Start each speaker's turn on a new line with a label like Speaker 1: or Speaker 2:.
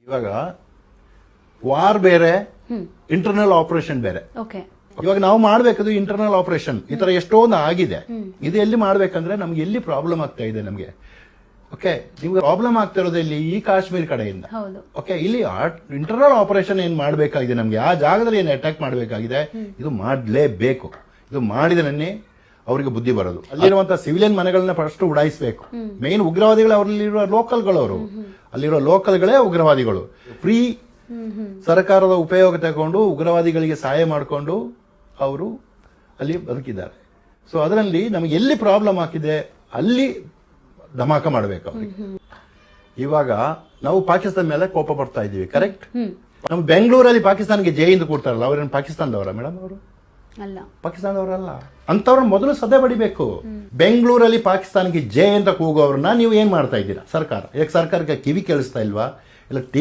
Speaker 1: ಇವಾಗ ವಾರ್ ಬೇರೆ, internal operation ಬೇರೆ.
Speaker 2: ಓಕೆ.
Speaker 1: ಇವಾಗ ನಾವು ಮಾಡ್ಬೇಕದು ಇಂಟರ್ನಲ್ ಆಪರೇಷನ್. ಈ ತರ ಎಷ್ಟೊಂದು ಆಗಿದೆ. ಇದು ಎಲ್ಲಿ ಮಾಡ್ಬೇಕಂದ್ರೆ ನಮ್ಗೆ ಎಲ್ಲಿ ಪ್ರಾಬ್ಲಮ್ ಆಗ್ತಾ ಇದೆ ನಮ್ಗೆ. ಓಕೆ, ನಿಮ್ಗೆ ಪ್ರಾಬ್ಲಮ್ ಆಗ್ತಾ ಇರೋದು ಇಲ್ಲಿ ಈ ಕಾಶ್ಮೀರ್ ಕಡೆಯಿಂದ. ಓಕೆ, ಇಲ್ಲಿ ಇಂಟರ್ನಲ್ ಆಪರೇಷನ್ ಏನ್ ಮಾಡ್ಬೇಕಾಗಿದೆ ನಮ್ಗೆ, ಆ ಜಾಗದಲ್ಲಿ ಏನ್ ಅಟ್ಯಾಕ್ ಮಾಡ್ಬೇಕಾಗಿದೆ, ಇದು ಮಾಡ್ಲೇಬೇಕು. ಇದು ಮಾಡಿದ್ರೆ ಅವರಿಗೆ ಬುದ್ಧಿ ಬರೋದು. ಅಲ್ಲಿರುವಂತಹ ಸಿವಿಲಿಯನ್ ಮನೆಗಳನ್ನ ಫಸ್ಟ್ ಉಡಾಯಿಸಬೇಕು. ಮೇನ್ ಉಗ್ರವಾದಿಗಳು ಅವರಲ್ಲಿರುವ ಲೋಕಲ್ಗಳು, ಅವರು ಅಲ್ಲಿರೋ ಲೋಕಲ್ಗಳೇ ಉಗ್ರವಾದಿಗಳು. ಫ್ರೀ ಸರ್ಕಾರದ ಉಪಯೋಗ ತಗೊಂಡು ಉಗ್ರವಾದಿಗಳಿಗೆ ಸಹಾಯ ಮಾಡಿಕೊಂಡು ಅವರು ಅಲ್ಲಿ ಬದುಕಿದ್ದಾರೆ. ಸೊ ಅದರಲ್ಲಿ ನಮಗೆ ಎಲ್ಲಿ ಪ್ರಾಬ್ಲಮ್ ಆಗಿದೆ ಅಲ್ಲಿ ಧಮಾಕ ಮಾಡಬೇಕು ಅವರಿಗೆ. ಇವಾಗ ನಾವು ಪಾಕಿಸ್ತಾನ ಮೇಲೆ ಕೋಪ ಪಡ್ತಾ ಇದ್ದೀವಿ, ಕರೆಕ್ಟ್? ನಮ್ಮ ಬೆಂಗಳೂರಲ್ಲಿ ಪಾಕಿಸ್ತಾನಕ್ಕೆ ಜೈ ಎಂದು ಕೊಡ್ತಾರಲ್ಲ, ಅವ್ರೇನು ಪಾಕಿಸ್ತಾನದವರ ಮೇಡಮ್? ಅವರು
Speaker 2: ಅಲ್ಲ,
Speaker 1: ಪಾಕಿಸ್ತಾನದವರಲ್ಲ. ಅಂತವ್ರನ್ನ ಮೊದಲು ಸದೆ ಬಡಿಬೇಕು. ಬೆಂಗಳೂರಲ್ಲಿ ಪಾಕಿಸ್ತಾನಕ್ಕೆ ಜೈ ಅಂತ ಕೂಗೋವ್ರನ್ನ ನೀವು ಏನ್ ಮಾಡ್ತಾ ಇದ್ದೀರಾ ಸರ್ಕಾರ? ಯಾಕೆ ಸರ್ಕಾರಕ್ಕೆ ಕಿವಿ ಕೇಳಿಸ್ತಾ ಇಲ್ವಾ? ಇಲ್ಲ